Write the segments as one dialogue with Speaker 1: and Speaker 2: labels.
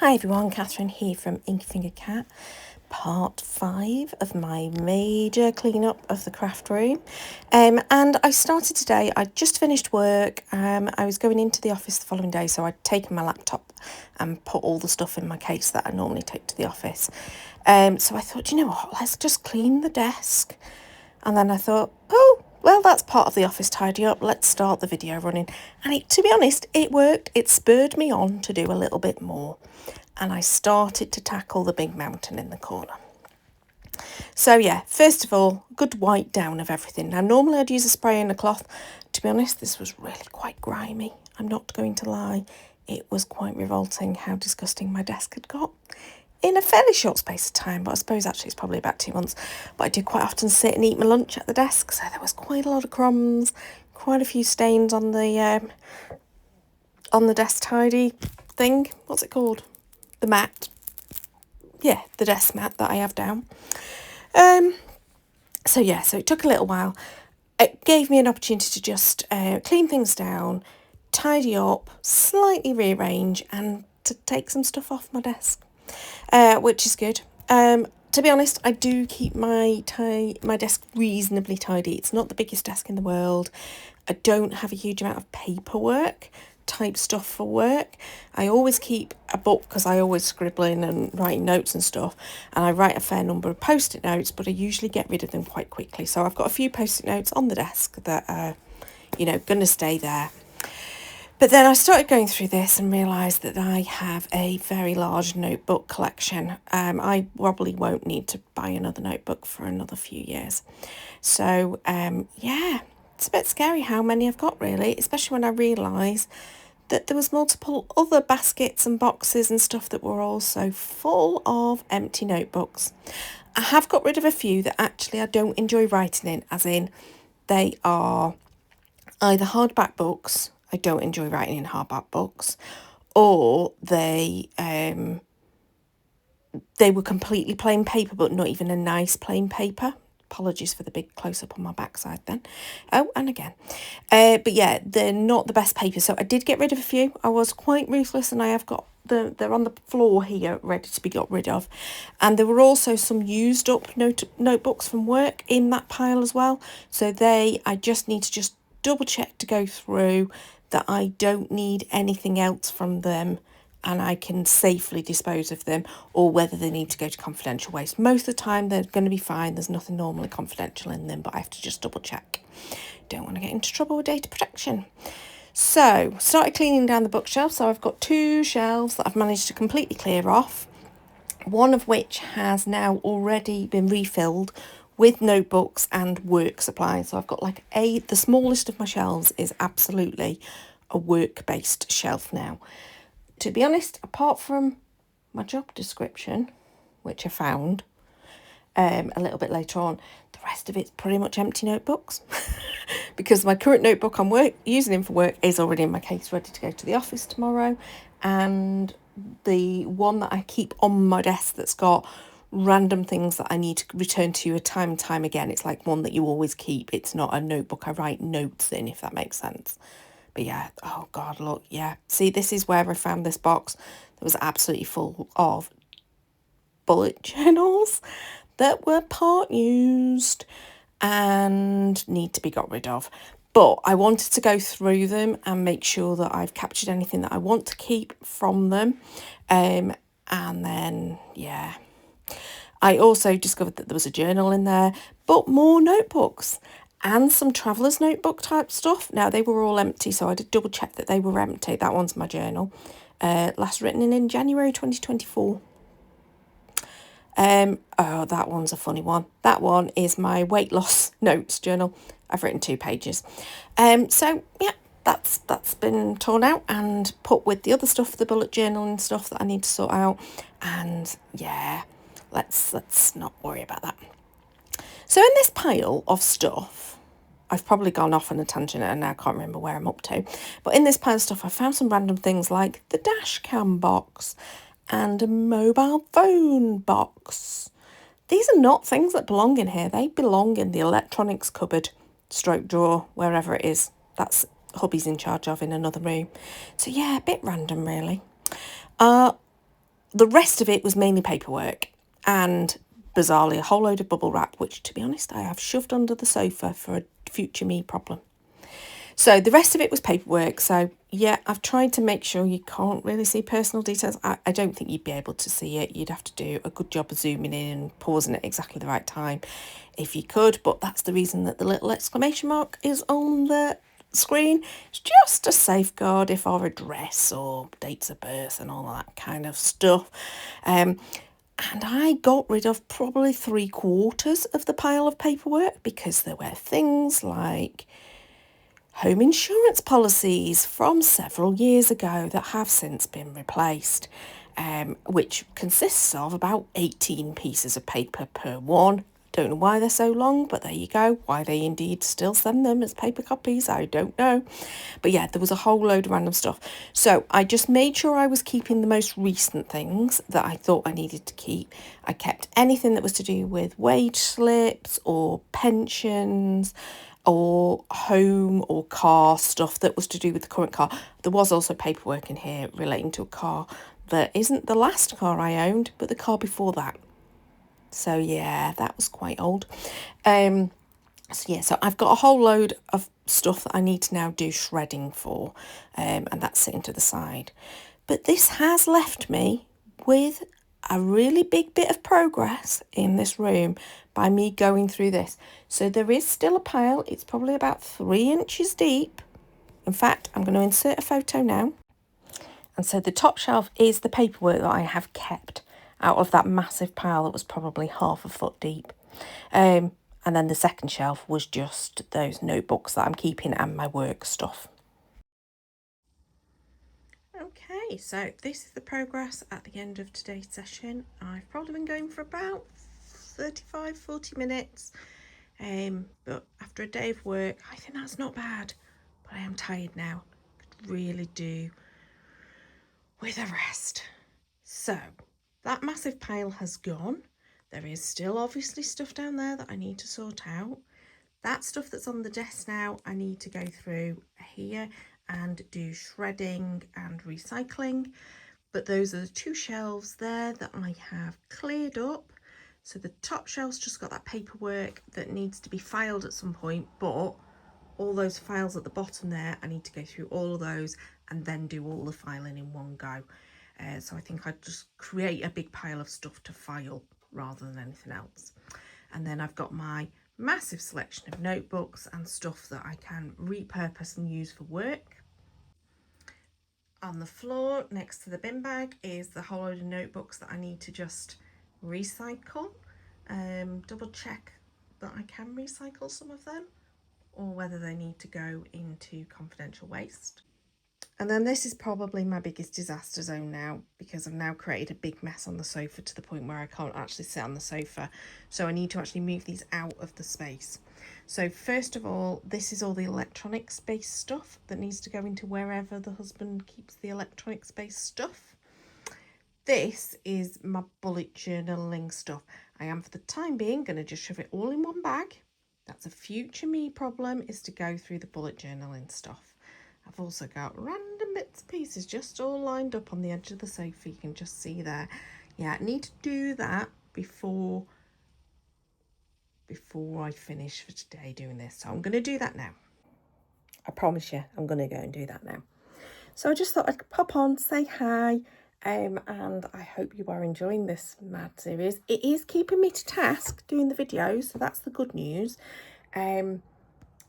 Speaker 1: Hi everyone, Catherine here from Inky Finger Cat, part 5 of my major clean-up of the craft room. And I started today. I just finished work. I was going into the office the following day, so I'd taken my laptop and put all the stuff in my case that I normally take to the office. So I thought, you know what, let's just clean the desk. And then I thought, oh, well, that's part of the office tidy up. Let's start the video running. And to be honest, it worked. It spurred me on to do a little bit more. And I started to tackle the big mountain in the corner. So yeah, first of all, good wipe down of everything. Now, normally I'd use a spray and a cloth. To be honest, this was really quite grimy. I'm not going to lie. It was quite revolting how disgusting my desk had got in a fairly short space of time, but I suppose actually it's probably about 2 months. But I do quite often sit and eat my lunch at the desk, so there was quite a lot of crumbs, quite a few stains on the desk tidy thing. What's it called? The mat. Yeah, the desk mat that I have down. So it took a little while. It gave me an opportunity to just clean things down, tidy up, slightly rearrange, and to take some stuff off my desk, which is good. To be honest, I do keep my desk reasonably tidy. It's not the biggest desk in the world. I don't have a huge amount of paperwork type stuff for work. I always keep a book because I always scribbling and writing notes and stuff, and I write a fair number of post-it notes, but I usually get rid of them quite quickly. So I've got a few post-it notes on the desk that are, going to stay there. But then I started going through this and realised that I have a very large notebook collection. I probably won't need to buy another notebook for another few years. So, it's a bit scary how many I've got, really, especially when I realise that there was multiple other baskets and boxes and stuff that were also full of empty notebooks. I have got rid of a few that actually I don't enjoy writing in, as in they are either hardback books. I don't enjoy writing in hardback books, or they were completely plain paper, but not even a nice plain paper. Apologies for the big close-up on my backside then. Oh, and again. But yeah, they're not the best paper. So I did get rid of a few. I was quite ruthless, and I have got they're on the floor here ready to be got rid of. And there were also some used up notebooks from work in that pile as well. So I just need to just double check to go through that I don't need anything else from them, and I can safely dispose of them, or whether they need to go to confidential waste. Most of the time they're going to be fine. There's nothing normally confidential in them, but I have to just double check. Don't want to get into trouble with data protection. So, started cleaning down the bookshelf. So I've got 2 shelves that I've managed to completely clear off, one of which has now already been refilled with notebooks and work supplies. So I've got the smallest of my shelves is absolutely a work-based shelf now. To be honest, apart from my job description, which I found a little bit later on, the rest of it's pretty much empty notebooks. Because my current notebook I'm using for work is already in my case, ready to go to the office tomorrow. And the one that I keep on my desk that's got random things that I need to return to time and time again, it's like one that you always keep. It's not a notebook I write notes in, if that makes sense. But yeah, oh God, look, yeah. See, this is where I found this box that was absolutely full of bullet journals that were part used and need to be got rid of. But I wanted to go through them and make sure that I've captured anything that I want to keep from them. And then, yeah. I also discovered that there was a journal in there, but more notebooks and some traveller's notebook type stuff. Now, they were all empty, so I did double check that they were empty. That one's my journal. Last written in January 2024. That one's a funny one. That one is my weight loss notes journal. I've written 2 pages. So yeah, that's been torn out and put with the other stuff, the bullet journal and stuff that I need to sort out. And yeah, let's not worry about that. So in this pile of stuff, I've probably gone off on a tangent and now I can't remember where I'm up to. But in this pile of stuff, I found some random things like the dash cam box and a mobile phone box. These are not things that belong in here. They belong in the electronics cupboard, stroke drawer, wherever it is. That's hubby's in charge of in another room. So yeah, a bit random really. The rest of it was mainly paperwork and, bizarrely, a whole load of bubble wrap, which, to be honest, I have shoved under the sofa for a future me problem. So the rest of it was paperwork. So yeah, I've tried to make sure you can't really see personal details. I don't think you'd be able to see it. You'd have to do a good job of zooming in and pausing at exactly the right time if you could. But that's the reason that the little exclamation mark is on the screen. It's just a safeguard if our address or dates of birth and all that kind of stuff. And I got rid of probably 3/4 of the pile of paperwork because there were things like home insurance policies from several years ago that have since been replaced, which consists of about 18 pieces of paper per one. Don't know why they're so long, but there you go. Why they indeed still send them as paper copies, I don't know. But yeah, there was a whole load of random stuff. So I just made sure I was keeping the most recent things that I thought I needed to keep. I kept anything that was to do with wage slips or pensions or home or car stuff that was to do with the current car. There was also paperwork in here relating to a car that isn't the last car I owned, but the car before that. So yeah, that was quite old. So I've got a whole load of stuff that I need to now do shredding for, and that's sitting to the side. But this has left me with a really big bit of progress in this room by me going through this. So there is still a pile. It's probably about 3 inches deep. In fact, I'm going to insert a photo now. And so the top shelf is the paperwork that I have kept out of that massive pile that was probably 1/2 foot deep. And then the second shelf was just those notebooks that I'm keeping and my work stuff. Okay, so this is the progress at the end of today's session. I've probably been going for about 35-40 minutes. But after a day of work, I think that's not bad. But I am tired now. Could really do with a rest. So that massive pile has gone. There is still obviously stuff down there that I need to sort out. That stuff that's on the desk now, I need to go through here and do shredding and recycling. But those are the 2 shelves there that I have cleared up. So the top shelf's just got that paperwork that needs to be filed at some point, but all those files at the bottom there, I need to go through all of those and then do all the filing in one go. So I think I'd just create a big pile of stuff to file rather than anything else. And then I've got my massive selection of notebooks and stuff that I can repurpose and use for work. On the floor next to the bin bag is the whole load of notebooks that I need to just recycle. Double check that I can recycle some of them or whether they need to go into confidential waste. And then this is probably my biggest disaster zone now because I've now created a big mess on the sofa to the point where I can't actually sit on the sofa. So I need to actually move these out of the space. So first of all, this is all the electronic space stuff that needs to go into wherever the husband keeps the electronic space stuff. This is my bullet journaling stuff. I am for the time being going to just shove it all in one bag. That's a future me problem, is to go through the bullet journaling stuff. I've also got random bits and pieces just all lined up on the edge of the sofa. You can just see there. Yeah, I need to do that before I finish for today doing this. So I'm going to do that now. I promise you, I'm going to go and do that now. So I just thought I'd pop on, say hi, and I hope you are enjoying this mad series. It is keeping me to task doing the videos, so that's the good news.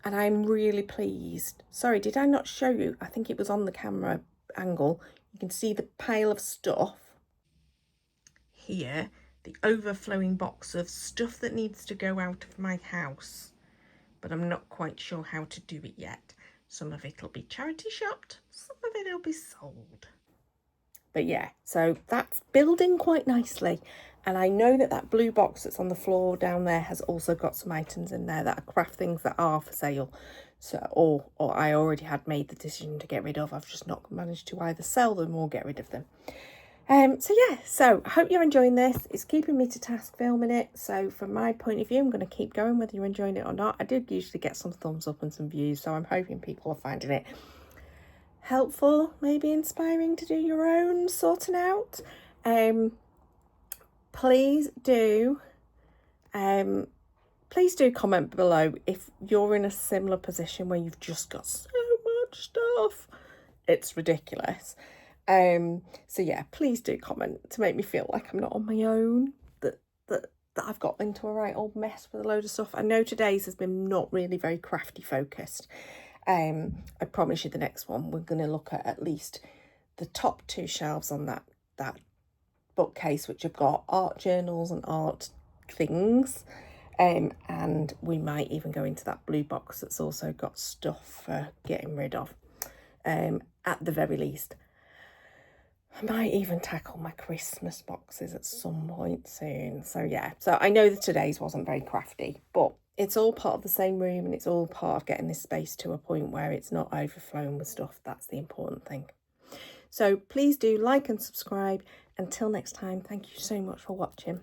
Speaker 1: And I'm really pleased. Sorry, did I not show you? I think it was on the camera angle. You can see the pile of stuff here, the overflowing box of stuff that needs to go out of my house, but I'm not quite sure how to do it yet. Some of it will be charity shopped, some of it will be sold. But yeah, so that's building quite nicely. And I know that that blue box that's on the floor down there has also got some items in there that are craft things that are for sale. So, or I already had made the decision to get rid of. I've just not managed to either sell them or get rid of them. So I hope you're enjoying this. It's keeping me to task filming it. So from my point of view, I'm going to keep going whether you're enjoying it or not. I did usually get some thumbs up and some views, so I'm hoping people are finding it helpful, maybe inspiring to do your own sorting out. Please do comment below if you're in a similar position where you've just got so much stuff. It's ridiculous. So yeah, please do comment to make me feel like I'm not on my own, that I've got into a right old mess with a load of stuff. I know today's has been not really very crafty focused. I promise you the next one we're going to look at least the top 2 shelves on that bookcase, which have got art journals and art things. And we might even go into that blue box that's also got stuff for getting rid of. At the very least, I might even tackle my Christmas boxes at some point soon. So yeah, so I know that today's wasn't very crafty, but it's all part of the same room and it's all part of getting this space to a point where it's not overflowing with stuff. That's the important thing. So please do like and subscribe. Until next time, thank you so much for watching.